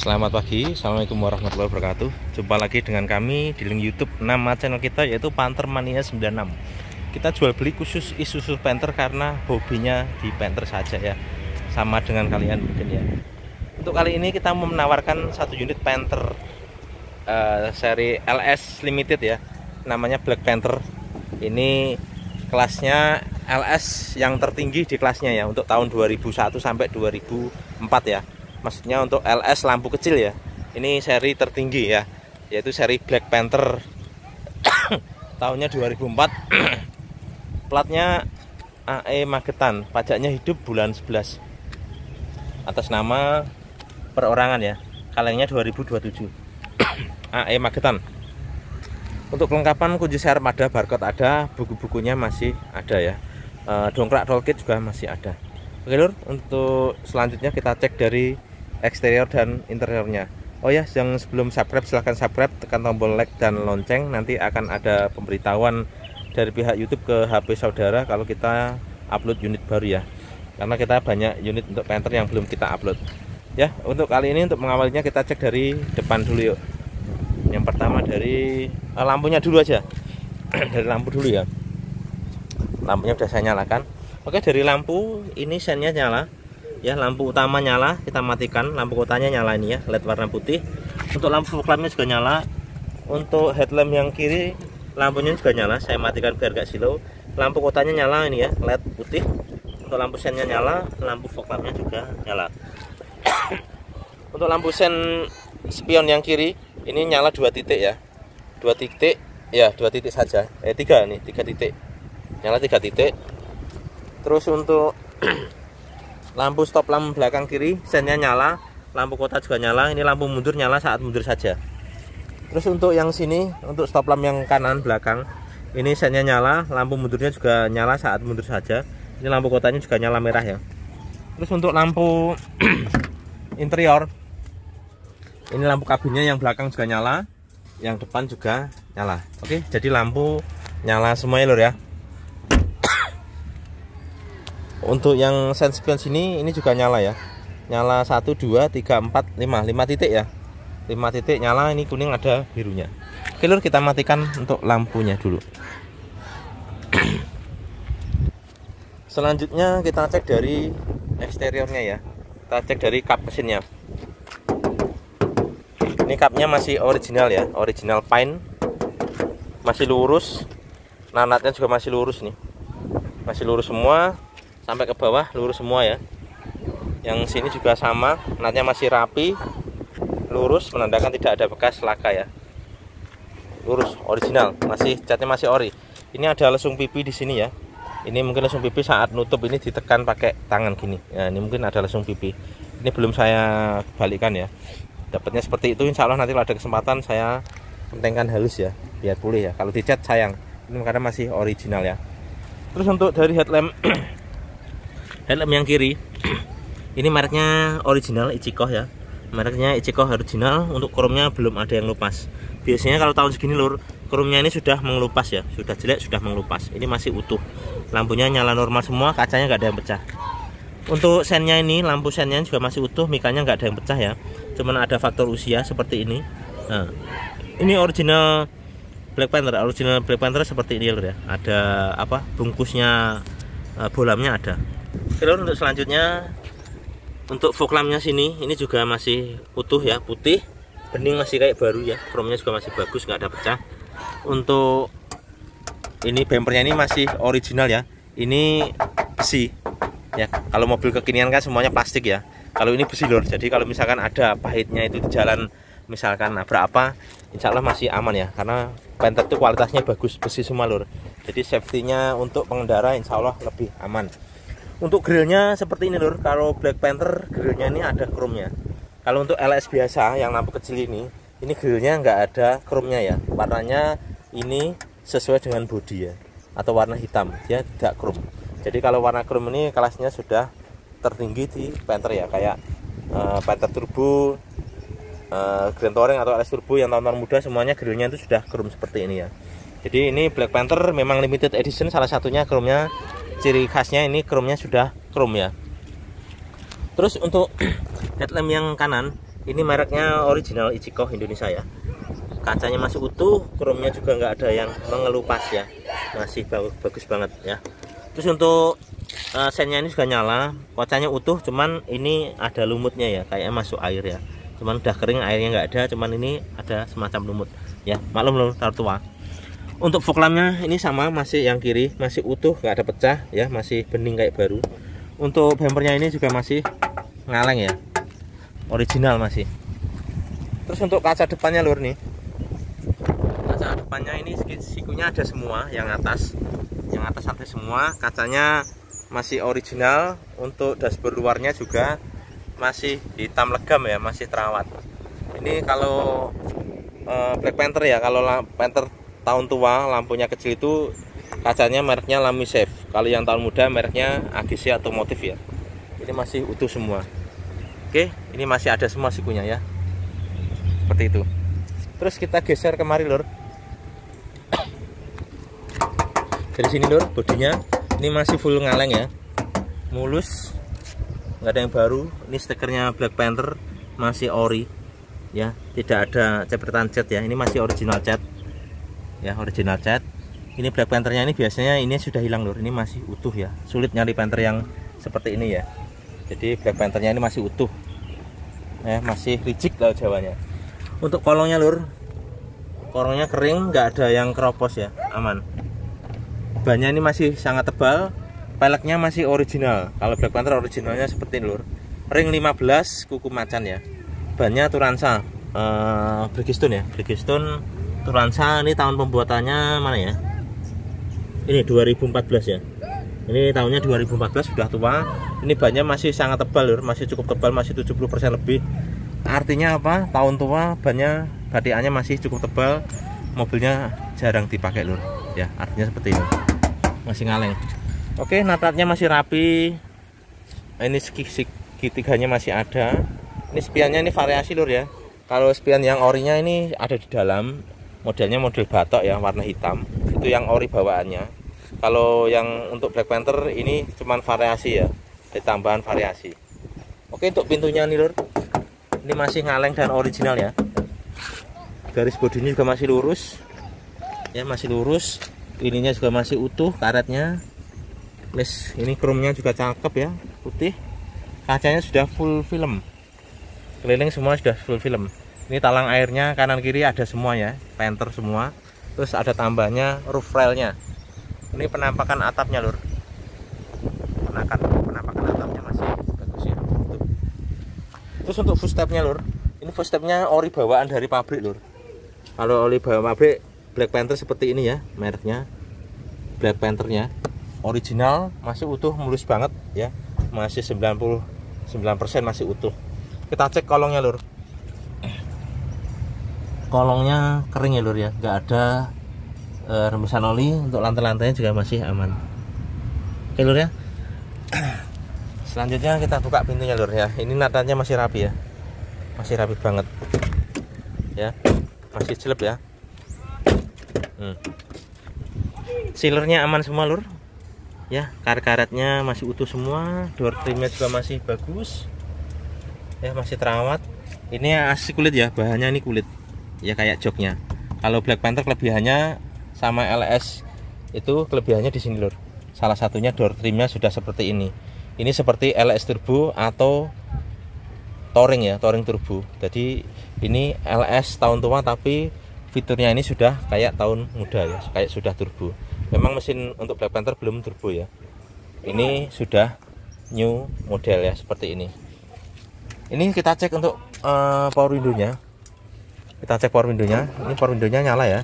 Selamat pagi, assalamualaikum warahmatullahi wabarakatuh. Jumpa lagi dengan kami di link YouTube nama channel kita yaitu Panther Mania 96. Kita jual beli khusus Isuzu Panther karena hobinya di Panther saja ya. Sama dengan kalian mungkin ya. Untuk kali ini kita mau menawarkan satu unit Panther seri LS Limited ya. Namanya Black Panther. Ini kelasnya LS yang tertinggi di kelasnya ya untuk tahun 2001 sampai 2004 ya. Maksudnya untuk LS lampu kecil ya. Ini seri tertinggi ya, yaitu seri Black Panther tahunnya 2004. Platnya AE Magetan, pajaknya hidup bulan 11. Atas nama perorangan ya. Kalengnya 2027. AE Magetan. Untuk kelengkapan kunci serep ada, barcode ada, buku-bukunya masih ada ya. Dongkrak toolkit juga masih ada. Oke lur, untuk selanjutnya kita cek dari eksterior dan interiornya. Oh ya, yang sebelum subscribe silahkan subscribe, tekan tombol like dan lonceng. Nanti akan ada pemberitahuan dari pihak YouTube ke HP saudara kalau kita upload unit baru ya. Karena kita banyak unit untuk Panther yang belum kita upload. Ya, untuk kali ini untuk mengawalnya kita cek dari depan dulu yuk. Yang pertama dari lampunya dulu aja. Dari lampu dulu ya. Lampunya sudah saya nyalakan. Oke, dari lampu ini sennya nyala. Ya, lampu utama nyala, kita matikan. Lampu kotanya nyala ini ya, LED warna putih. Untuk lampu fog lampnya juga nyala. Untuk headlamp yang kiri lampunya juga nyala, saya matikan biar gak silau. Lampu kotanya nyala ini ya, LED putih. Untuk lampu sennya nyala, lampu fog lampnya juga nyala. Untuk lampu sen spion yang kiri ini nyala 2 titik ya. 2 titik ya, 2 titik saja. 3 nih, 3 titik. Nyala 3 titik. Terus untuk lampu stop lampu belakang kiri sennya nyala, lampu kota juga nyala. Ini lampu mundur nyala saat mundur saja. Terus untuk yang sini, untuk stop lampu yang kanan belakang, ini sennya nyala, lampu mundurnya juga nyala saat mundur saja. Ini lampu kotanya juga nyala merah ya. Terus untuk lampu interior, ini lampu kabinnya yang belakang juga nyala, yang depan juga nyala. Oke, jadi lampu nyala semuanya lur ya. Untuk yang sen spion sini ini juga nyala ya. Nyala 1 2 3 4 5 titik ya. 5 titik nyala, ini kuning ada birunya. Oke lur, kita matikan untuk lampunya dulu. Selanjutnya kita cek dari eksteriornya ya. Kita cek dari kap mesinnya. Ini kapnya masih original ya, original pine. Masih lurus. Nanatnya juga masih lurus nih. Masih lurus semua. Sampai ke bawah lurus semua ya. Yang sini juga sama, natnya masih rapi, lurus, menandakan tidak ada bekas laka ya. Lurus, original, masih catnya masih ori. Ini ada lesung pipi di sini ya. Ini mungkin lesung pipi saat nutup ini ditekan pakai tangan gini. Ya, ini mungkin ada lesung pipi. Ini belum saya balikan ya. Dapatnya seperti itu. Insya Allah nanti kalau ada kesempatan saya pentingkan halus ya, biar pulih ya. Kalau dicat sayang. Ini karena masih original ya. Terus untuk dari headlamp headlamp yang kiri ini mereknya original Ichikoh ya, mereknya Ichikoh original. Untuk chrome-nya belum ada yang lupas. Biasanya kalau tahun segini lur, chrome-nya ini sudah mengelupas ya, sudah jelek, sudah mengelupas. Ini masih utuh, lampunya nyala normal semua, kacanya nggak ada yang pecah. Untuk sennya ini, lampu sennya juga masih utuh, mikanya nggak ada yang pecah ya, cuman ada faktor usia seperti ini. Nah, ini original Black Panther, original Black Panther seperti ini lur ya. Ada apa, bungkusnya bolamnya ada. Oke lur, untuk selanjutnya untuk fog lampnya sini ini juga masih utuh ya, putih, bening, masih kayak baru ya. Chrome-nya juga masih bagus, nggak ada pecah. Untuk ini bempernya ini masih original ya. Ini besi ya. Kalau mobil kekinian kan semuanya plastik ya. Kalau ini besi lur. Jadi kalau misalkan ada pahitnya itu di jalan, misalkan nabrak apa, insya Allah masih aman ya. Karena Panther itu kualitasnya bagus, besi semua lur. Jadi safety-nya untuk pengendara insya Allah lebih aman. Untuk grillnya seperti ini lur. Kalau Black Panther grillnya ini ada chrome-nya. Kalau untuk LS biasa yang lampu kecil ini grillnya nggak ada chrome-nya ya. Warnanya ini sesuai dengan bodi ya, atau warna hitam, dia tidak chrome. Jadi kalau warna chrome ini kelasnya sudah tertinggi di Panther ya, kayak Panther Turbo, Grand Touring atau LS Turbo yang tahun-tahun muda, semuanya grillnya itu sudah chrome seperti ini ya. Jadi ini Black Panther memang limited edition, salah satunya chrome-nya. Ciri khasnya ini chrome-nya sudah chrome ya. Terus untuk headlamp yang kanan Ini mereknya original Ichikoh Indonesia ya. Kacanya masih utuh, chrome-nya juga nggak ada yang mengelupas ya, masih bagus banget ya. Terus untuk sennya ini juga nyala, kacanya utuh, cuman ini ada lumutnya ya, kayaknya masuk air ya. Cuman udah kering, airnya nggak ada, cuman ini ada semacam lumut ya, maklum loh tar tua. Untuk fog lampnya ini sama, masih yang kiri masih utuh, nggak ada pecah ya, masih bening kayak baru. Untuk bumpernya ini juga masih ngaleng ya, original masih. Terus untuk kaca depannya lur nih, kaca depannya ini sikunya ada semua, yang atas ada semua, kacanya masih original. Untuk dashboard luarnya juga masih hitam legam ya, masih terawat. Ini kalau Black Panther ya, kalau Panther tahun tua lampunya kecil itu kacanya mereknya Lamisafe. Kalau yang tahun muda mereknya AGC Automotive ya. Ini masih utuh semua. Oke, ini masih ada semua sikunya ya, seperti itu. Terus kita geser kemari lur. Dari sini lur, bodinya ini masih full ngaleng ya, mulus, nggak ada yang baru. Ini stikernya Black Panther masih ori ya, tidak ada cepretan cat ya, ini masih original cat ya, original cat. Ini Black Panthernya ini biasanya ini sudah hilang lur, ini masih utuh ya, sulit nyari Panther yang seperti ini ya. Jadi Black Panthernya ini masih utuh ya, masih rigid lah Jawanya. Untuk kolongnya lur, kolongnya kering, nggak ada yang keropos ya, aman. Bannya ini masih sangat tebal, peleknya masih original. Kalau Black Panther originalnya seperti ini lur, ring 15 kuku macan ya. Bannya Turanza, Bridgestone ya, Bridgestone Turanza. Ini tahun pembuatannya mana ya, ini 2014 ya, ini tahunnya 2014, sudah tua. Ini bannya masih sangat tebal lur, masih cukup tebal, masih 70% lebih. Artinya apa? Tahun tua, bannya batikannya masih cukup tebal, mobilnya jarang dipakai lur ya, artinya seperti ini, masih ngaleng. Oke, natratnya masih rapi. Ini segitiganya masih ada. Ini spiannya ini variasi lur ya. Kalau spion yang orinya ini ada di dalam, modelnya model batok ya, warna hitam, itu yang ori bawaannya. Kalau yang untuk Black Panther ini cuman variasi ya, ada tambahan variasi. Oke, untuk pintunya nih lur, ini masih ngaleng dan original ya. Garis bodinya juga masih lurus ya, masih lurus. Ininya juga masih utuh karetnya. Ini chrome-nya juga cakep ya, putih. Kacanya sudah full film, keliling semua sudah full film. Ini talang airnya kanan kiri ada semua ya, Panther semua. Terus ada tambahnya roof railnya. Ini penampakan atapnya lur, penampakan atapnya masih bagus ya. Terus untuk footstepnya lur, ini footstepnya ori bawaan dari pabrik lur. Kalau ori bawaan pabrik Black Panther seperti ini ya, mereknya Black Panthernya original, masih utuh, mulus banget ya, masih 99% masih utuh. Kita cek kolongnya lur, kolongnya kering ya lur ya, nggak ada rembesan oli. Untuk lantai-lantainya juga masih aman. Oke lur ya. Selanjutnya kita buka pintunya lur ya. Ini natanya masih rapi ya, masih rapi banget ya, masih jelek ya. Sealernya aman semua lur ya, karet-karetnya masih utuh semua. Door trimnya juga masih bagus ya, masih terawat. Ini asli kulit ya, bahannya ini kulit ya, kayak joknya. Kalau Black Panther kelebihannya sama LS itu, kelebihannya di sini lur. Salah satunya door trimnya sudah seperti ini. Ini seperti LS turbo atau touring ya, touring turbo. Jadi ini LS tahun tua tapi fiturnya ini sudah kayak tahun muda ya, kayak sudah turbo. Memang mesin untuk Black Panther belum turbo ya, ini sudah new model ya, seperti ini. Ini kita cek untuk power window-nya. Kita cek power window-nya. Ini power window-nya nyala ya.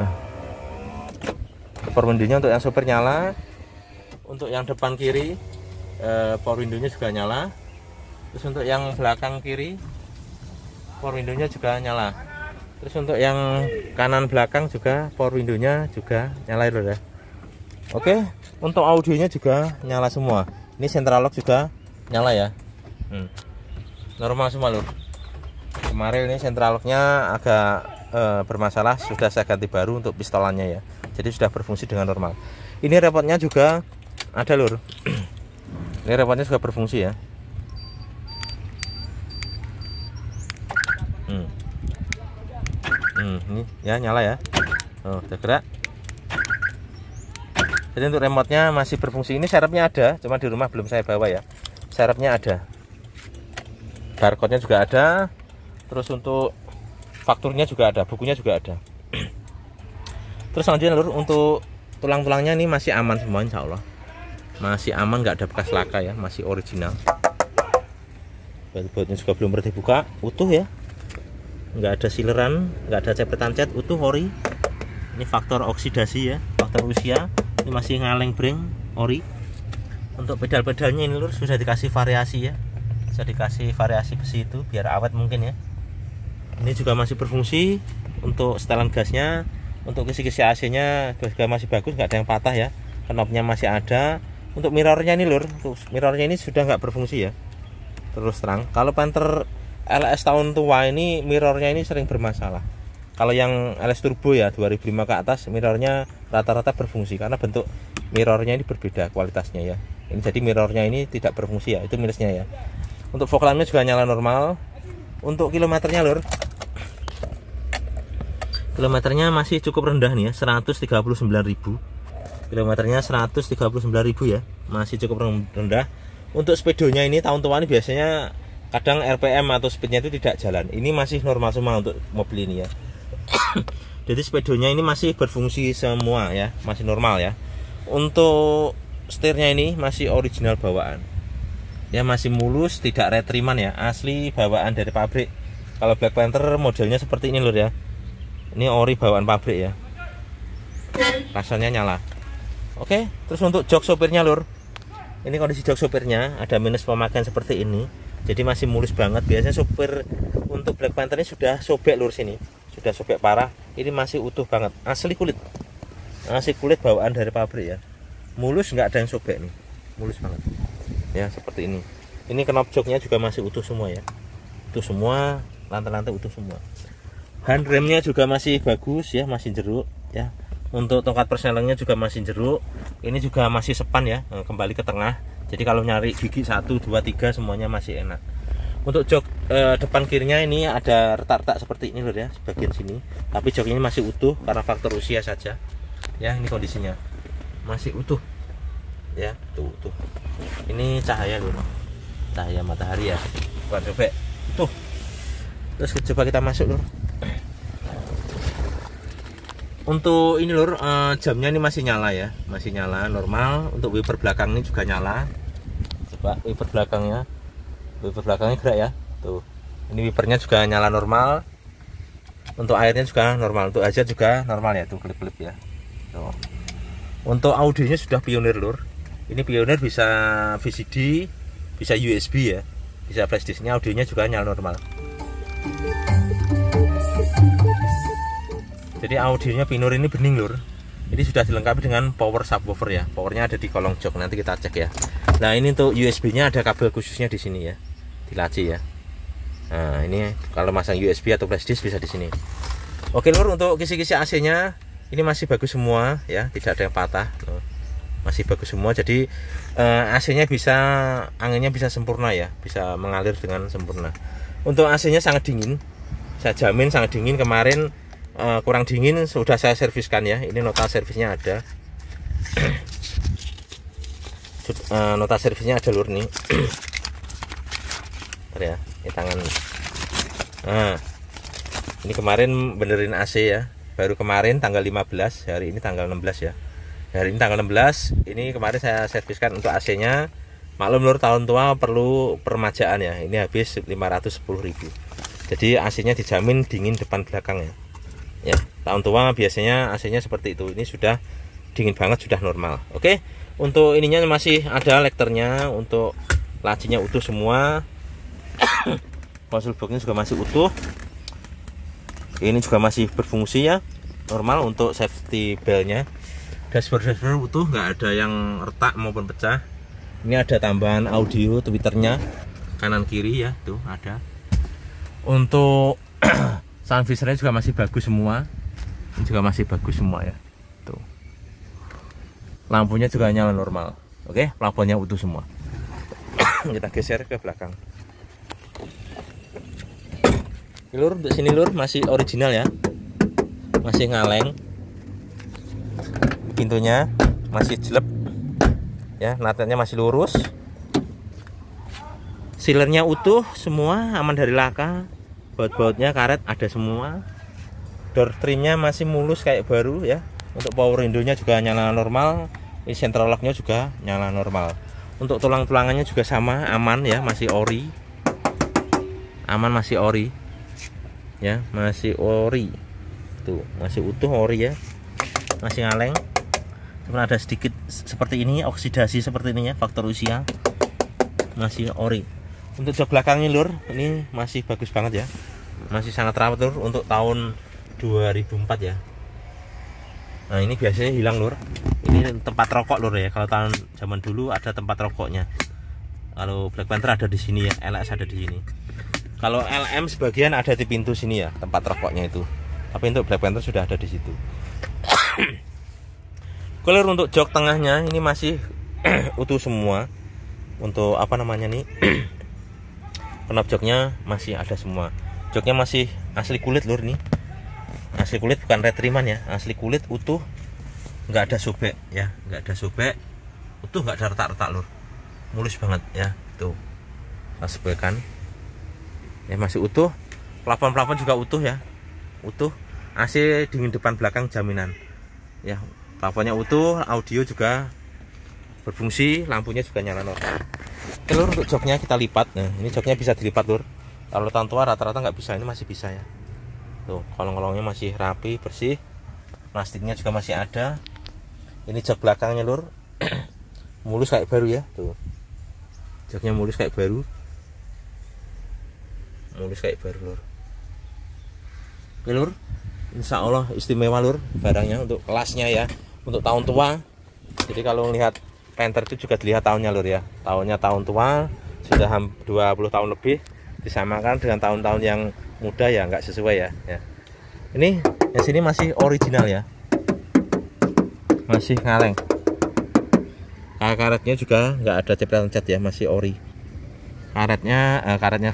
Nah, power window-nya untuk yang super nyala. Untuk yang depan kiri power window-nya juga nyala. Terus untuk yang belakang kiri power window-nya juga nyala. Terus untuk yang kanan belakang juga power window-nya juga nyala ya. Oke, untuk audionya juga nyala semua. Ini central lock juga nyala ya. Normal semua lur. Kemarin ini central lock-nya agak bermasalah, sudah saya ganti baru untuk pistolannya ya. Jadi sudah berfungsi dengan normal. Ini repotnya juga ada lur. Ini repotnya juga berfungsi ya. Ini ya nyala ya. Oh, udah gerak. Jadi untuk remote-nya masih berfungsi. Ini serepnya ada, cuma di rumah belum saya bawa ya. Serepnya ada, barcode-nya juga ada, terus untuk fakturnya juga ada, bukunya juga ada. Terus selanjutnya lur, untuk tulang-tulangnya ini masih aman semua insya Allah. Masih aman, nggak ada bekas laka ya, masih original. Baut-bautnya juga belum pernah dibuka, utuh ya. Nggak ada sileran, nggak ada cepetan cat, utuh ori. Ini faktor oksidasi ya, faktor usia. Ini masih ngaleng breng ori. Untuk pedal-pedalnya ini lur sudah dikasih variasi ya, sudah dikasih variasi besi itu biar awet mungkin ya. Ini juga masih berfungsi. Untuk setelan gasnya, untuk kisi-kisi AC-nya juga masih bagus, nggak ada yang patah ya. Knopnya masih ada. Untuk mirrornya ini lur, mirrornya ini sudah nggak berfungsi ya. Terus terang, kalau Panther LS tahun tua ini mirrornya ini sering bermasalah. Kalau yang LS Turbo ya 2005 ke atas mirrornya rata-rata berfungsi karena bentuk mirrornya ini berbeda kualitasnya ya. Ini jadi mirrornya ini tidak berfungsi ya, itu minusnya ya. Untuk fog lampnya juga nyala normal. Untuk kilometernya lur, kilometernya masih cukup rendah nih ya, 139.000. Kilometernya 139.000 ya, masih cukup rendah. Untuk speedonya ini tahun tua ini biasanya kadang RPM atau speednya itu tidak jalan. Ini masih normal semua untuk mobil ini ya. Jadi speedonya ini masih berfungsi semua ya, masih normal ya. Untuk setirnya ini masih original bawaan ya, masih mulus, tidak retriman ya, asli bawaan dari pabrik. Kalau Black Panther modelnya seperti ini lur ya, ini ori bawaan pabrik ya, rasanya nyala. Oke, terus untuk jok sopirnya lur, ini kondisi jok sopirnya ada minus pemakaian seperti ini, jadi masih mulus banget. Biasanya sopir untuk Black Panther ini sudah sobek lur, sini sudah sobek parah, ini masih utuh banget, asli kulit bawaan dari pabrik ya, mulus, nggak ada yang sobek nih, mulus banget ya seperti ini. Ini knop joknya juga masih utuh semua ya, utuh semua, lantai-lantai utuh semua. Handremnya juga masih bagus ya, masih jeruk ya. Untuk tongkat persnelengnya juga masih jeruk, ini juga masih sepan ya, kembali ke tengah. Jadi kalau nyari gigi 1, 2, 3 semuanya masih enak. Untuk jok depan kirinya ini ada retak-retak seperti ini lho ya, sebagian sini. Tapi jok ini masih utuh karena faktor usia saja. Ya, ini kondisinya masih utuh. Ya, tuh. Ini cahaya lho. Cahaya matahari ya. Bukan sobek. Tuh. Terus coba kita masuk lur. Untuk ini lur, jamnya ini masih nyala ya, masih nyala normal. Untuk wiper belakang ini juga nyala. Coba wiper belakangnya gerak ya, tuh. Ini wipernya juga nyala normal. Untuk airnya juga normal, untuk hazard juga normal ya, tuh klip-klip ya. Tuh. Untuk audionya sudah Pioneer lur. Ini Pioneer bisa VCD, bisa USB ya, bisa flash disknya. Audionya juga nyala normal. Jadi audionya Pioneer ini bening lur. Ini sudah dilengkapi dengan power subwoofer ya. Powernya ada di kolong jok, nanti kita cek ya. Nah ini untuk USB-nya ada kabel khususnya di sini ya, di laci ya. Nah ini kalau masang USB atau flash disk bisa di sini. Oke lur, untuk kisi-kisi AC-nya ini masih bagus semua ya, tidak ada yang patah. Masih bagus semua. Jadi AC-nya bisa, anginnya bisa sempurna ya, bisa mengalir dengan sempurna. Untuk AC-nya sangat dingin, saya jamin sangat dingin. Kemarin kurang dingin sudah saya serviskan ya. Ini nota servisnya ada. Nota servisnya ada lur nih. Bentar ya, ini tangan. Nah, ini kemarin benerin AC ya, baru kemarin tanggal 15, hari ini tanggal 16 ya. Hari ini tanggal 16, ini kemarin saya serviskan untuk AC-nya. Maklum lur, tahun tua perlu permajaan ya. Ini habis 510.000. Jadi AC-nya dijamin dingin depan belakang ya. Ya, tahun tua biasanya AC-nya seperti itu. Ini sudah dingin banget, sudah normal. Oke. Untuk ininya masih ada lekternya, untuk lacinya utuh semua. Konsol boxnya juga masih utuh. Ini juga masih berfungsi ya, normal. Untuk safety beltnya, dashboard utuh, nggak ada yang retak maupun pecah. Ini ada tambahan audio Twitternya kanan kiri ya, tuh ada. Untuk sound visor-nya juga masih bagus semua. Ini juga masih bagus semua ya. Tuh. Lampunya juga nyala normal. Oke, plafonnya utuh semua. Kita geser ke belakang. Lur, untuk sini lur masih original ya, masih ngaleng, pintunya masih jelek ya, natnya masih lurus, sealernya utuh semua, aman dari laka, baut-bautnya karet ada semua, door trimnya masih mulus kayak baru ya. Untuk power windownya juga nyala normal, ini central locknya juga nyala normal. Untuk tulang-tulangannya juga sama, aman ya, masih ori, aman, masih ori ya, masih ori tuh, masih utuh ori ya, masih ngaleng. Cuma ada sedikit seperti ini, oksidasi seperti ini ya, faktor usia, masih ori. Untuk jok belakangnya lur, ini masih bagus banget ya, masih sangat rawat lur, untuk tahun 2004 ya. Nah ini biasanya hilang lur, ini tempat rokok lur ya, kalau tahun zaman dulu ada tempat rokoknya. Kalau Black Panther ada di sini ya, LS ada di sini. Kalau LM sebagian ada di pintu sini ya, tempat rokoknya itu. Tapi untuk Black Panther sudah ada di situ. Kalau untuk jok tengahnya ini masih utuh semua. Untuk apa namanya nih? Knop joknya masih ada semua. Joknya masih asli kulit lur nih. Asli kulit, bukan retriman ya, asli kulit utuh, nggak ada sobek ya, nggak ada sobek, utuh, nggak ada retak-retak lur, mulus banget ya. Tuh sebekan ya, masih utuh, plafon juga utuh ya, utuh. AC dingin depan belakang jaminan ya, plafonnya utuh, audio juga berfungsi, lampunya juga nyala normal. Oke lur, untuk joknya kita lipat. Nah ini joknya bisa dilipat lur, kalau tahun tua rata-rata nggak bisa, ini masih bisa ya. Tuh kolong-kolongnya masih rapi, bersih, plastiknya juga masih ada. Ini jok belakangnya lur, mulus kayak baru ya. Tuh joknya mulus kayak baru, mulus kayak baru lur. Oke lur, insya Allah istimewa lur barangnya, untuk kelasnya ya, untuk tahun tua. Jadi kalau melihat Panther itu juga dilihat tahunnya lur ya, tahunnya tahun tua, sudah 20 tahun lebih, disamakan dengan tahun-tahun yang muda ya nggak sesuai ya. Ini yang sini masih original ya, masih ngaleng, karetnya juga nggak ada cepretan cat ya, masih ori. Karetnya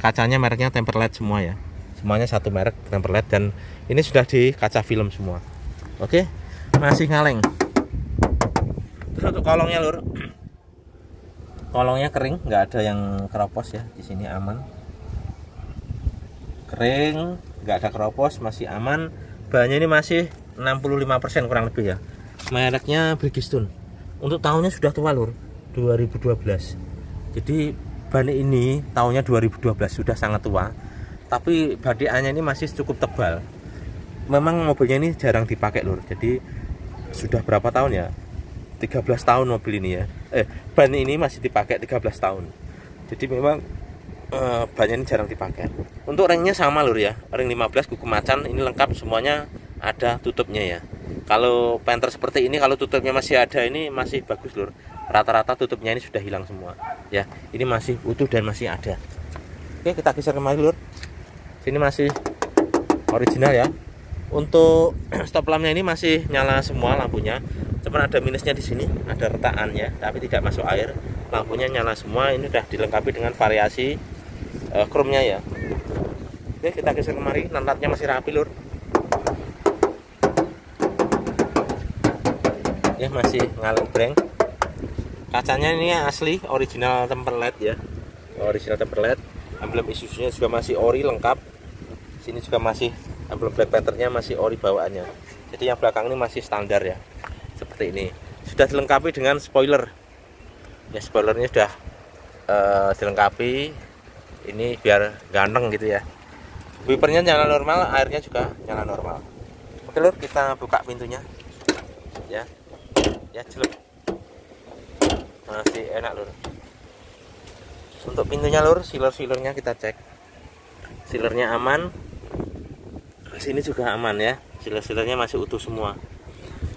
kacanya mereknya Temperled semua ya, semuanya satu merek Temperled, dan ini sudah di kaca film semua. Oke, masih ngaleng. Terus untuk kolongnya lur, kolongnya kering, nggak ada yang keropos ya, di sini aman, kering, nggak ada keropos, masih aman. Bahannya ini masih 65% kurang lebih ya, mereknya Bridgestone. Untuk tahunnya sudah tua lur, 2012. Jadi ban ini tahunnya 2012, sudah sangat tua, tapi badiannya ini masih cukup tebal. Memang mobilnya ini jarang dipakai lur, jadi sudah berapa tahun ya, 13 tahun mobil ini ya, ban ini masih dipakai 13 tahun. Jadi memang bannya ini jarang dipakai. Untuk ringnya sama lur ya, ring 15 kuku macan, ini lengkap semuanya, ada tutupnya ya. Kalau Panther seperti ini, kalau tutupnya masih ada, ini masih bagus lur. Rata-rata tutupnya ini sudah hilang semua ya, ini masih utuh dan masih ada. Oke, kita geser kemari lur, sini masih original ya. Untuk stop lampnya ini masih nyala semua lampunya, cuman ada minusnya di sini, ada retakan ya, tapi tidak masuk air. Lampunya nyala semua, ini sudah dilengkapi dengan variasi chrome-nya ya. Oke, kita geser kemari, nantatnya masih rapi lur. Ya masih ngaleng breng. Kacanya ini asli original Temperled ya, original Temperled. Emblem Isuzunya juga masih ori lengkap. Sini juga masih emblem Black Panther-nya masih ori bawaannya. Jadi yang belakang ini masih standar ya, seperti ini. Sudah dilengkapi dengan spoiler. Ya spoilernya sudah dilengkapi. Ini biar ganteng gitu ya. Wipernya nyala normal, airnya juga nyala normal. Oke lur, kita buka pintunya. Ya, ya jelek. Masih enak lur. Untuk pintunya lur, sealer-sealernya kita cek. Sealernya aman. Sini juga aman ya. Sealer-sealernya masih utuh semua.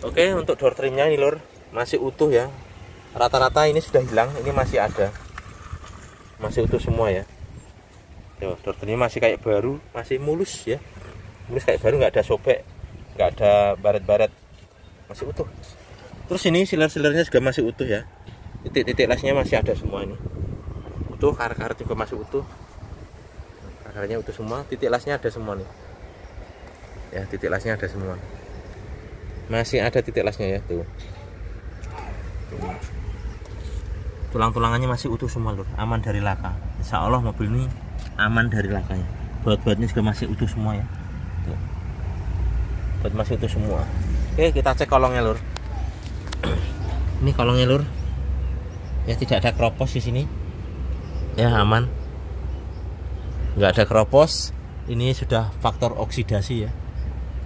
Oke, untuk door trimnya ini lur, masih utuh ya. Rata-rata ini sudah hilang, ini masih ada. Masih utuh semua ya. Yo, door trimnya masih kayak baru, masih mulus ya. Mulus kayak baru, nggak ada sobek, nggak ada baret-baret. Masih utuh. Terus ini sealer-sealernya juga masih utuh ya. Titik-titik lesnya masih ada semua ini. Utuh, karet-karet juga masih utuh. akarnya utuh semua, titik lasnya ada semua nih ya, titik lasnya ada semua, masih ada titik lasnya ya tuh. Tulang-tulangannya masih utuh semua lur, aman dari laka. Insya Allah mobil ini aman dari lakanya. Baut-bautnya juga masih utuh semua ya tuh. Baut masih utuh semua. Oke, kita cek kolongnya lur. Ini kolongnya lur ya, tidak ada keropos di sini ya, aman, nggak ada keropos. Ini sudah faktor oksidasi ya,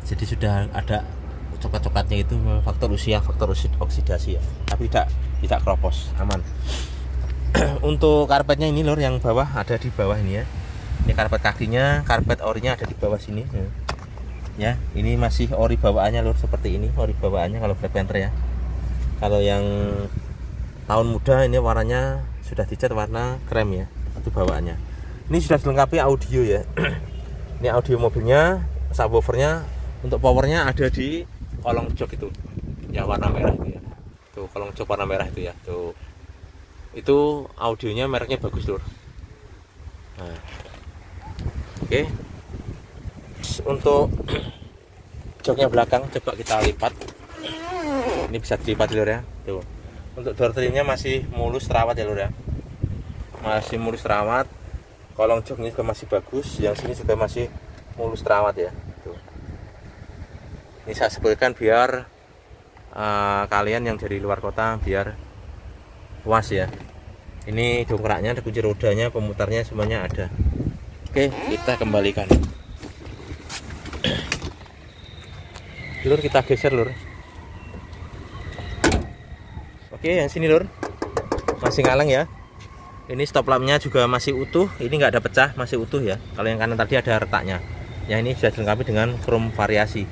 jadi sudah ada coklat-coklatnya, itu faktor usia, faktor oksidasi ya, tapi tidak keropos, aman. Untuk karpetnya ini lur, yang bawah ada di bawah ini ya, ini karpet kakinya, karpet orinya ada di bawah sini ya. Ini masih ori bawaannya lur, seperti ini ori bawaannya kalau Black Panther ya. Kalau yang tahun muda ini warnanya sudah dicat warna krem ya, itu bawaannya. Ini sudah dilengkapi audio ya. Ini audio mobilnya, subwoofernya. Untuk powernya ada di kolong jok itu ya, warna merah itu ya, tuh kolong jok warna merah itu ya, tuh itu audionya mereknya bagus lur. Nah, oke. Untuk joknya belakang coba kita lipat, ini bisa dilipat lur ya tuh. Untuk door trimnya masih mulus terawat ya lur ya, masih mulus terawat. Kolong joknya juga masih bagus, yang sini juga masih mulus terawat ya tuh. Ini saya sebutkan biar kalian yang dari luar kota biar puas ya. Ini dongkraknya, ada kunci rodanya, pemutarnya semuanya ada. Oke, kita kembalikan lur, kita geser lur. Oke, yang sini lur masih ngaleng ya. Ini stop lampnya juga masih utuh, ini nggak ada pecah, masih utuh ya. Kalau yang kanan tadi ada retaknya ya, ini sudah dilengkapi dengan chrome variasi.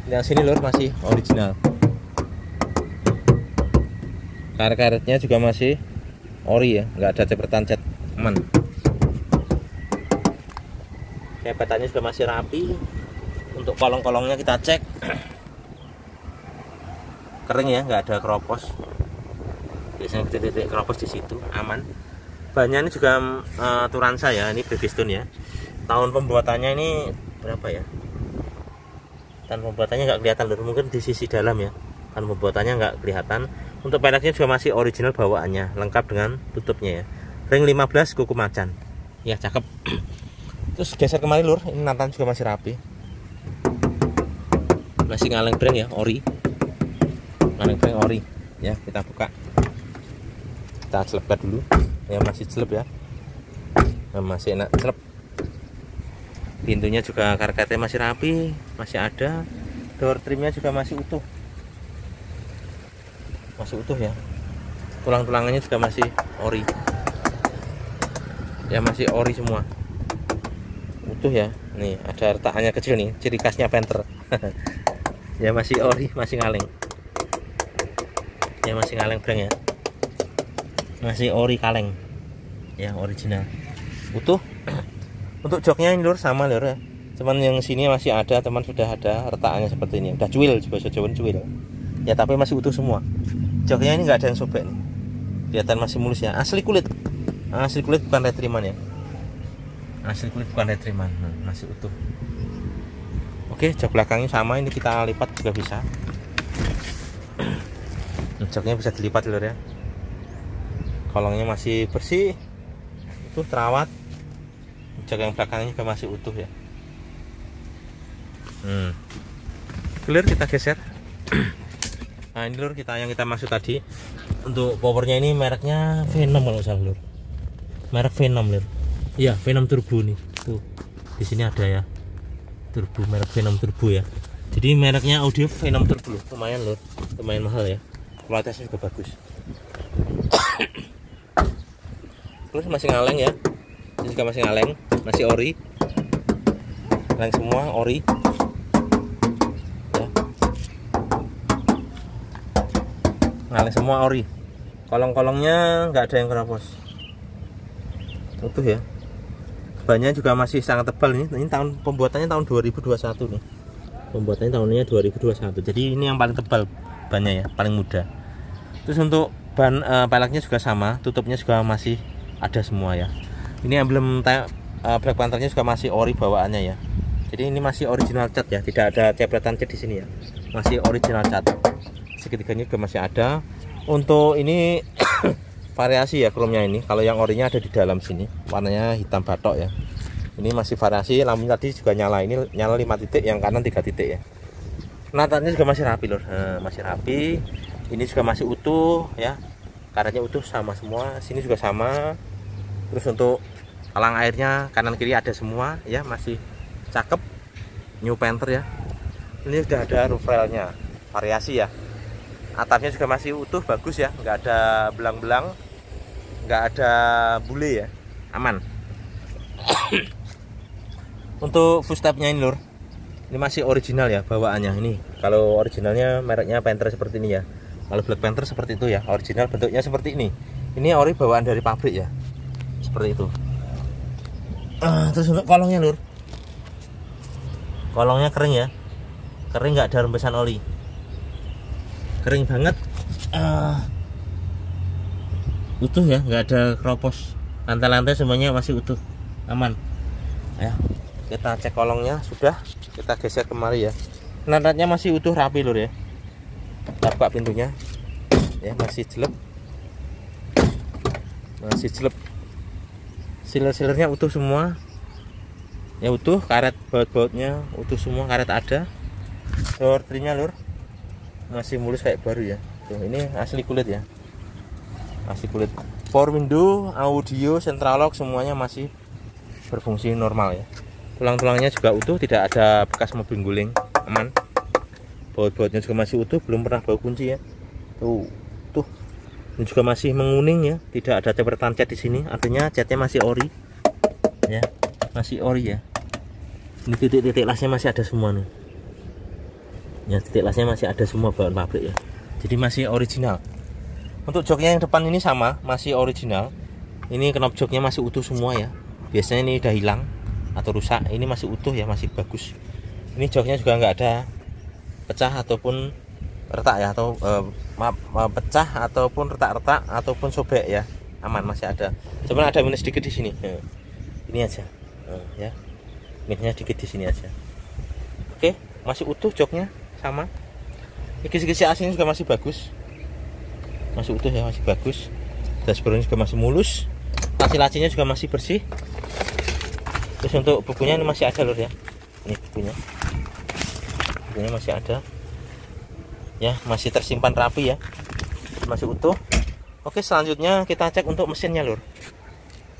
Yang sini lur masih original, karet-karetnya juga masih ori ya, nggak ada cepretan cat, aman. Kepetannya juga masih rapi. Untuk kolong-kolongnya kita cek kering ya, nggak ada keropos. Biasanya titik-titik keropos di situ, aman. Bannya ini juga Turansa ya, ini Bridgestone ya. Tahun pembuatannya ini berapa ya? Tahun pembuatannya nggak kelihatan lur, mungkin di sisi dalam ya. Tahun pembuatannya nggak kelihatan. Untuk peleknya juga masih original bawaannya, lengkap dengan tutupnya ya. Ring 15 kuku macan. Ya cakep. Terus geser kemari lur, ini Nathan juga masih rapi. Masih ngaleng brand ya, ori. Ngaleng brand ori. Ya, kita buka. Kita celepkan dulu. Ya masih celep ya. Nah, masih enak celep. Pintunya juga karpetnya masih rapi, masih ada. Door trimnya juga masih utuh. Masih utuh ya. Tulang-tulangannya juga masih ori. Ya masih ori semua. Utuh ya. Nih, ada retakannya kecil nih, ciri khasnya Panther. Ya masih ori, masih ngaleng. Ya masih ngaleng breng ya. Masih ori kaleng. Ya original. Utuh. Untuk joknya ini lur sama lur ya. Cuman yang sini masih ada, teman sudah ada retakannya seperti ini. Udah cuil, bahasa Jawa cuil. Ya tapi masih utuh semua. Joknya ini nggak ada yang sobek nih. Kelihatan masih mulus ya. Asli kulit. Asli kulit bukan retriman ya. Asli kulit bukan retriman. Masih utuh. Oke, jok belakangnya sama, ini kita lipat juga bisa. Joknya bisa dilipat lur ya. Kolongnya masih bersih. Utuh terawat. Jok yang belakangnya juga masih utuh ya. Clear, kita geser. Nah ini lur, yang kita maksud tadi. Untuk powernya ini mereknya Venom kalau salah lur. Merek Venom lur. Iya, Venom Turbo nih. Tuh. Di sini ada ya. Turbo, merek Venom Turbo ya. Jadi mereknya audio Venom Turbo. Lumayan lur. Lumayan mahal ya. Kualitasnya juga bagus. Terus masih ngaleng ya. Ini juga masih ngaleng, masih ori. Ngaleng semua ori. Ya. Ngaleng semua ori. Kolong-kolongnya nggak ada yang keropos. Utuh ya. Bannya juga masih sangat tebal nih. Ini tahun pembuatannya tahun 2021 nih. Pembuatannya tahunnya 2021. Jadi ini yang paling tebal bannya ya, paling muda. Terus untuk ban peleknya juga sama, tutupnya juga masih ada semua ya. Ini emblem Black Panthernya juga masih ori bawaannya ya. Jadi ini masih original cat ya, tidak ada cepretan cat di sini ya. Masih original cat. Segitiganya juga masih ada. Untuk ini variasi ya chrome-nya ini. Kalau yang orinya ada di dalam sini, warnanya hitam batok ya. Ini masih variasi, lampunya tadi juga nyala. Ini nyala 5 titik, yang kanan 3 titik ya. Natanya juga masih rapi lur, masih rapi. Ini juga masih utuh ya. Karetnya utuh sama semua. Sini juga sama. Terus untuk talang airnya kanan kiri ada semua ya, masih cakep, New Panther ya. Ini sudah ada roof railnya, variasi ya. Atapnya juga masih utuh, bagus ya, nggak ada belang-belang, nggak ada bule ya, aman. Untuk footstepnya ini lur, ini masih original ya bawaannya. Ini kalau originalnya mereknya Panther seperti ini ya. Kalau Black Panther seperti itu ya, original bentuknya seperti ini. Ini ori bawaan dari pabrik ya, seperti itu. Terus untuk kolongnya lur, kolongnya kering ya, kering, nggak ada rembesan oli, kering banget, utuh ya, nggak ada keropos, lantai-lantai semuanya masih utuh, aman ya. Kita cek kolongnya, sudah kita geser kemari ya. Natanya masih utuh rapi lur ya. Kita buka pintunya ya, masih jelek, masih jelek. Siler-silernya utuh semua ya, utuh. Karet baut-bautnya utuh semua, karet ada. Door trim-nya lur masih mulus kayak baru ya. Tuh, ini asli kulit ya, asli kulit. Power window, audio, central lock semuanya masih berfungsi normal ya. Tulang-tulangnya juga utuh, tidak ada bekas mobil guling, aman. Baut-bautnya juga masih utuh, belum pernah bau kunci ya. Tuh, tuh. Ini juga masih menguning ya, tidak ada cepretan cat di sini, artinya catnya masih ori ya, masih ori ya. Ini titik-titik lasnya masih ada semua nih ya, titik lasnya masih ada semua bawaan pabrik ya, jadi masih original. Untuk joknya yang depan ini sama, masih original. Ini knop joknya masih utuh semua ya, biasanya ini udah hilang atau rusak, ini masih utuh ya, masih bagus. Ini joknya juga nggak ada pecah ataupun retak ya, atau pecah ataupun retak-retak ataupun sobek ya, aman, masih ada. Sebenarnya ada minus sedikit di sini, ini aja ya, minusnya sedikit di sini aja. Oke, masih utuh joknya sama. Kisi-kisi AC-nya juga masih bagus, masih utuh ya, masih bagus. Dashboardnya juga masih mulus, laci-lacinya juga masih bersih. Terus untuk bukunya ini masih ada lur ya, ini bukunya masih ada ya, masih tersimpan rapi ya, masih utuh. Oke, selanjutnya kita cek untuk mesinnya lur.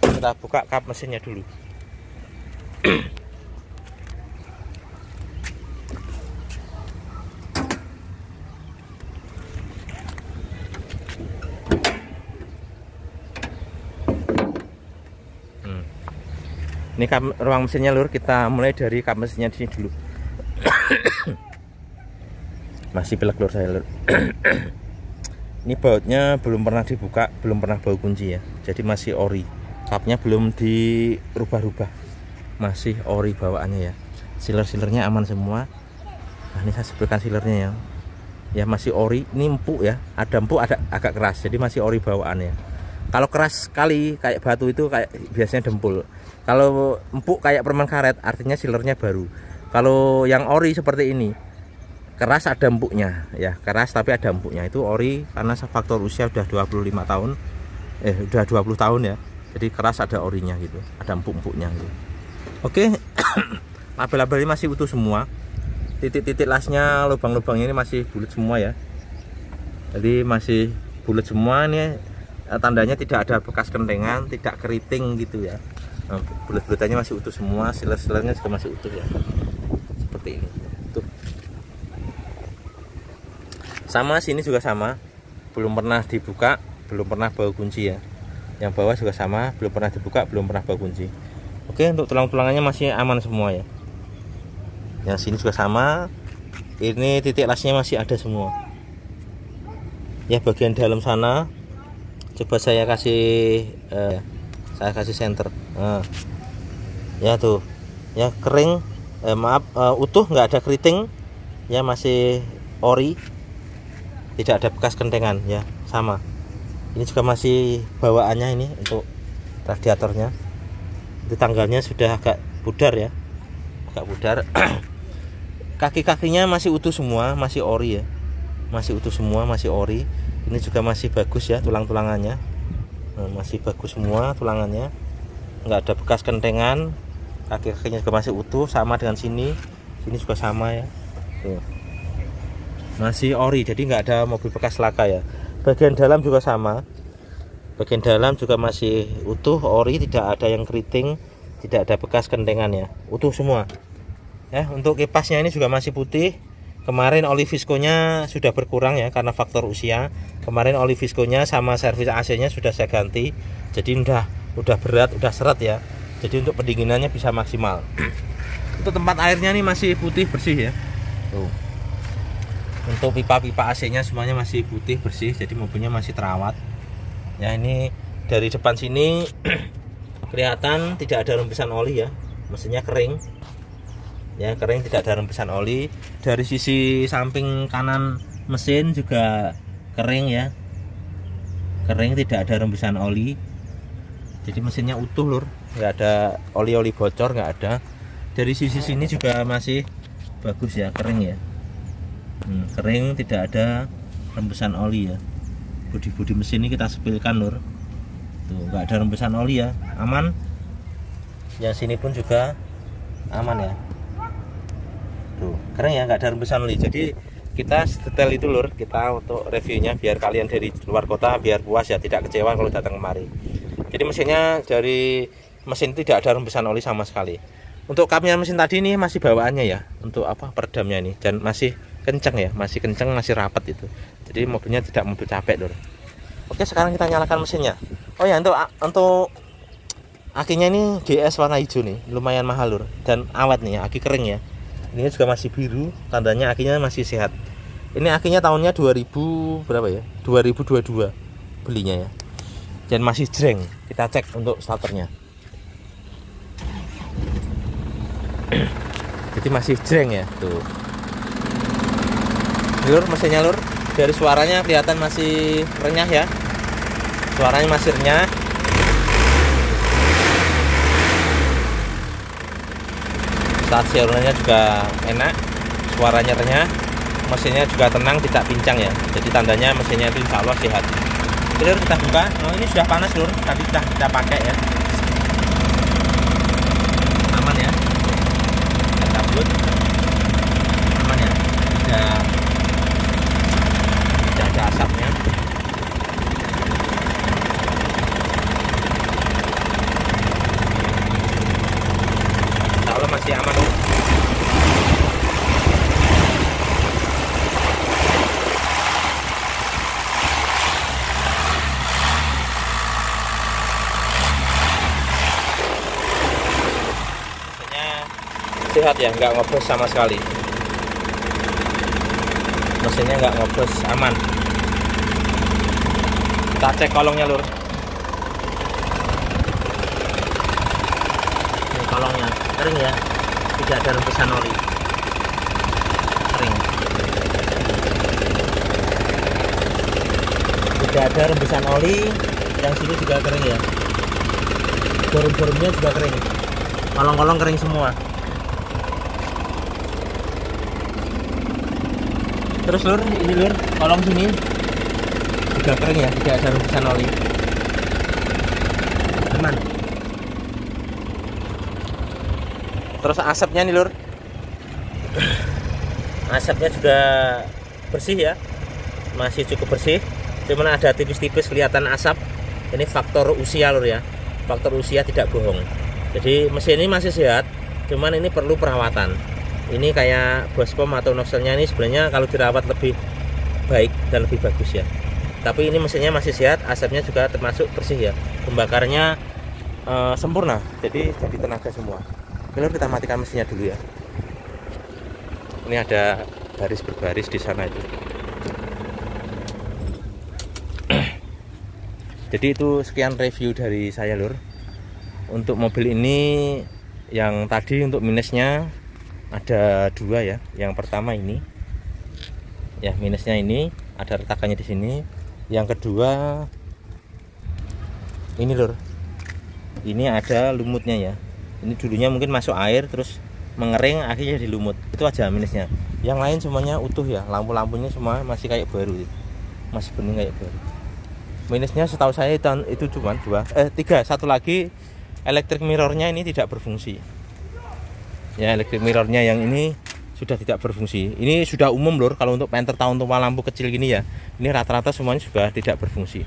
Kita buka kap mesinnya dulu. Ini kap, ruang mesinnya lur, kita mulai dari kap mesinnya di sini dulu. Masih pelek lur saya lur. Ini bautnya belum pernah dibuka, belum pernah bau kunci ya, jadi masih ori. Kapnya belum dirubah-rubah, masih ori bawaannya ya. Siler-silernya aman semua. Nah, ini saya sebutkan silernya ya, ya masih ori. Ini empuk ya, ada empuk, ada agak keras, jadi masih ori bawaannya. Kalau keras sekali kayak batu itu kayak biasanya dempul. Kalau empuk kayak permen karet, artinya silernya baru. Kalau yang ori seperti ini, keras ada empuknya ya, keras tapi ada empuknya, itu ori karena faktor usia udah 25 tahun, udah 20 tahun ya, jadi keras ada orinya gitu, ada empuk-empuknya gitu. Oke. Label-label ini masih utuh semua, titik-titik lasnya, lubang-lubangnya ini masih bulat semua ya, jadi masih bulat semua. Ini tandanya tidak ada bekas kentengan, tidak keriting gitu ya. Bulat-bulatannya masih utuh semua, siler-silernya juga masih utuh ya, seperti ini tuh. Sama sini juga sama, belum pernah dibuka, belum pernah bau kunci ya. Yang bawah juga sama, belum pernah dibuka, belum pernah bau kunci. Oke, untuk tulang-tulangannya masih aman semua ya. Yang sini juga sama, ini titik lasnya masih ada semua ya. Bagian dalam sana coba saya kasih center ya, tuh ya, kering, utuh, nggak ada keriting ya, masih ori, tidak ada bekas kentengan ya, sama. Ini juga masih bawaannya, ini untuk radiatornya itu Itu tanggalnya sudah agak pudar ya, agak pudar. Kaki-kakinya masih utuh semua, masih ori ya, masih utuh semua, masih ori. Ini juga masih bagus ya tulang-tulangannya. Nah, masih bagus semua tulangannya, nggak ada bekas kentengan. Kaki-kakinya juga masih utuh, sama dengan sini juga sama ya. Tuh. Masih ori, jadi nggak ada mobil bekas laka ya. Bagian dalam juga sama, bagian dalam juga masih utuh, ori, tidak ada yang keriting, tidak ada bekas kentengan ya, utuh semua ya. Untuk kipasnya ini juga masih putih. Kemarin oli viskonya sudah berkurang ya karena faktor usia. Kemarin oli viskonya sama servis AC-nya sudah saya ganti. Jadi udah berat, udah seret ya. Jadi untuk pendinginannya bisa maksimal. Untuk tempat airnya nih masih putih bersih ya. Tuh. Untuk pipa-pipa AC-nya semuanya masih putih bersih. Jadi mobilnya masih terawat. Ya, ini dari depan sini kelihatan tidak ada rembesan oli ya. Mesinnya kering. Ya, kering, tidak ada rembesan oli. Dari sisi samping kanan mesin juga kering ya, kering, tidak ada rembesan oli. Jadi mesinnya utuh lur, nggak ada oli-oli bocor, nggak ada. Dari sisi sini juga masih bagus ya, kering ya. Kering, tidak ada rembesan oli ya. Bodi-bodi mesin ini kita sepilkan lur. Tuh, nggak ada rembesan oli ya, aman. Yang sini pun juga aman ya. Tuh, keren ya, nggak ada rembesan oli. Jadi kita detail itu lur, kita untuk reviewnya biar kalian dari luar kota biar puas ya, tidak kecewa kalau datang kemari. Jadi mesinnya, dari mesin tidak ada rembesan oli sama sekali. Untuk kapnya mesin tadi ini masih bawaannya ya, untuk apa, peredamnya ini, dan masih kenceng ya, masih kenceng, masih rapat itu. Jadi mobilnya tidak mobil capek lur. Oke, sekarang kita nyalakan mesinnya. Oh ya, untuk akinya ini GS warna hijau nih, lumayan mahal lur, dan awet nih, aki kering ya. Ini juga masih biru, tandanya akinya masih sehat. Ini akinya tahunnya 2000 berapa ya? 2022 belinya ya. Dan masih jreng. Kita cek untuk starternya. Jadi masih jreng ya, tuh. Lur, mesinnya lur, dari suaranya kelihatan masih renyah ya. Suaranya masih renyah. Saat siarannya juga enak, suaranya renyah, mesinnya juga tenang, tidak pincang ya. Jadi tandanya mesinnya itu insya Allah sehat. Oke lur, kita buka. Oh, ini sudah panas lur, tadi sudah kita pakai ya. Aman ya, kita cabut. Aman ya, tidak ada asapnya. Insya Allah masih aman. Sehat ya, nggak ngobros sama sekali. Mesinnya nggak ngobros, aman. Kita cek kolongnya lur. Ini kolongnya kering ya, tidak ada rembesan oli, kering. Tidak ada rembesan oli, yang sini juga kering ya. Forum-forumnya juga kering, kolong-kolong kering semua. Terus lur, ini lur, kolong sini juga kering ya, tidak ada rembesan oli, aman. Terus asapnya nih lur, asapnya juga bersih ya, masih cukup bersih, cuman ada tipis-tipis kelihatan asap. Ini faktor usia lur ya, faktor usia tidak bohong. Jadi mesin ini masih sehat, cuman ini perlu perawatan. Ini kayak bospom atau nozzle-nya ini sebenarnya kalau dirawat lebih baik dan lebih bagus ya. Tapi ini mesinnya masih sehat, asapnya juga termasuk bersih ya, pembakarnya sempurna, jadi tenaga semua. Oke, kita matikan mesinnya dulu ya. Ini ada baris berbaris di sana itu. Jadi itu sekian review dari saya lur. Untuk mobil ini yang tadi untuk minusnya ada dua ya. Yang pertama ini ya, minusnya ini ada retakannya di sini. Yang kedua ini lur, ini ada lumutnya ya. Ini dulunya mungkin masuk air terus mengering akhirnya jadi lumut. Itu aja minusnya. Yang lain semuanya utuh ya. Lampu-lampunya semua masih kayak baru. Masih bening kayak baru. Minusnya setahu saya itu cuma 3. Satu lagi, electric mirrornya ini tidak berfungsi. Ya, electric mirrornya yang ini sudah tidak berfungsi. Ini sudah umum lur, kalau untuk penter tahun tua lampu kecil gini ya. Ini rata-rata semuanya juga tidak berfungsi.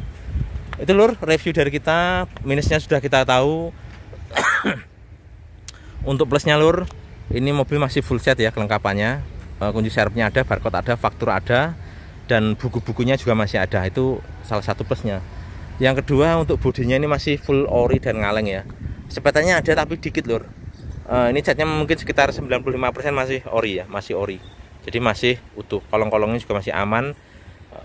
Itu lur, review dari kita. Minusnya sudah kita tahu. Untuk plusnya lur, ini mobil masih full set ya kelengkapannya. Kunci serepnya ada, barcode ada, faktur ada, dan buku-bukunya juga masih ada. Itu salah satu plusnya. Yang kedua, untuk bodinya ini masih full ori dan ngaleng ya. Sepetannya ada tapi dikit lur. Ini catnya mungkin sekitar 95% masih ori ya, masih ori. Jadi masih utuh. Kolong-kolongnya juga masih aman.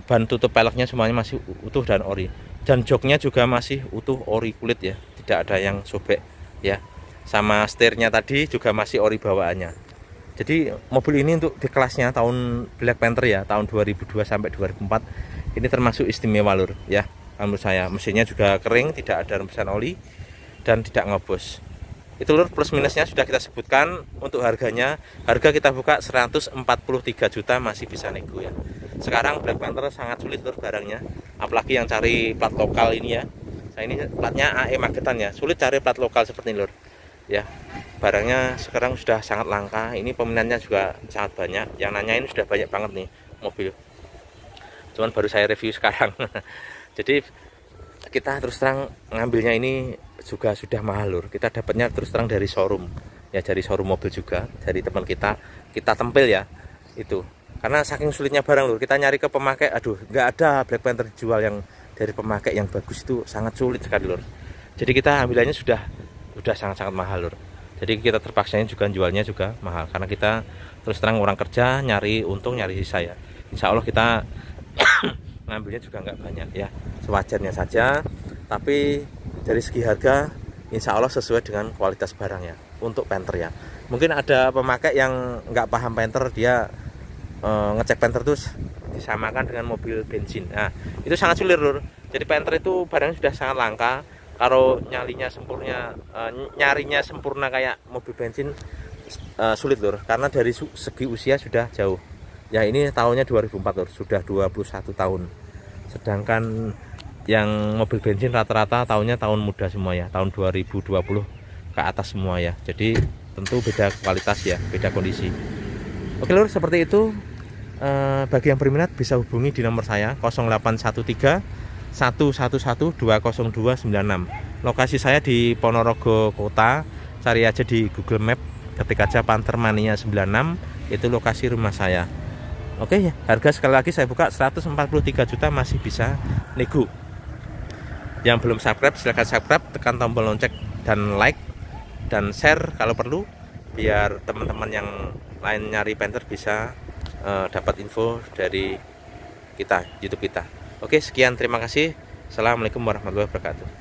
Ban tutup peleknya semuanya masih utuh dan ori. Dan joknya juga masih utuh ori kulit ya, tidak ada yang sobek ya. Sama setirnya tadi juga masih ori bawaannya. Jadi mobil ini untuk di kelasnya tahun Black Panther ya, tahun 2002 sampai 2004 ini termasuk istimewa lur ya. Menurut saya mesinnya juga kering, tidak ada rembesan oli dan tidak ngobos. Itu lur plus minusnya sudah kita sebutkan. Untuk harganya, harga kita buka 143 juta masih bisa nego ya. Sekarang Black Panther sangat sulit lur barangnya, apalagi yang cari plat lokal ini ya. Saya ini platnya AE Magetan ya, sulit cari plat lokal seperti ini lur ya. Barangnya sekarang sudah sangat langka. Ini peminatnya juga sangat banyak, yang nanyain sudah banyak banget nih mobil, cuman baru saya review sekarang. Jadi kita terus terang ngambilnya ini juga sudah mahal lur. Kita dapatnya terus terang dari showroom ya, dari showroom mobil juga, dari teman kita tempel ya itu. Karena saking sulitnya barang lur, kita nyari ke pemakai, aduh nggak ada Black Panther dijual yang dari pemakai yang bagus, itu sangat sulit sekali lur. Jadi kita ambilannya sudah sangat-sangat mahal lur. Jadi kita terpaksanya juga jualnya juga mahal, karena kita terus terang orang kerja nyari untung, nyari sisa ya. Insya Allah kita ngambilnya juga nggak banyak ya, sewajarnya saja. Tapi dari segi harga insya Allah sesuai dengan kualitas barangnya untuk Panther ya. Mungkin ada pemakai yang nggak paham Panther, dia ngecek Panther terus disamakan dengan mobil bensin. Nah itu sangat sulit lur. Jadi Panther itu barangnya sudah sangat langka. Kalau nyarinya sempurna kayak mobil bensin sulit lur, karena dari segi usia sudah jauh ya. Ini tahunnya 2004 lur, sudah 21 tahun. Sedangkan yang mobil bensin rata-rata tahunnya tahun muda semua ya, tahun 2020 ke atas semua ya. Jadi tentu beda kualitas ya, beda kondisi. Oke lur, seperti itu. Bagi yang berminat bisa hubungi di nomor saya 0813 111 20296. Lokasi saya di Ponorogo Kota. Cari aja di Google Map, ketik aja Panther Mania 96, itu lokasi rumah saya. Oke ya, harga sekali lagi saya buka 143 juta masih bisa nego. Yang belum subscribe silahkan subscribe, tekan tombol lonceng dan like dan share kalau perlu, biar teman-teman yang lain nyari Panther bisa dapat info dari kita, YouTube kita. Oke, sekian, terima kasih. Assalamualaikum warahmatullahi wabarakatuh.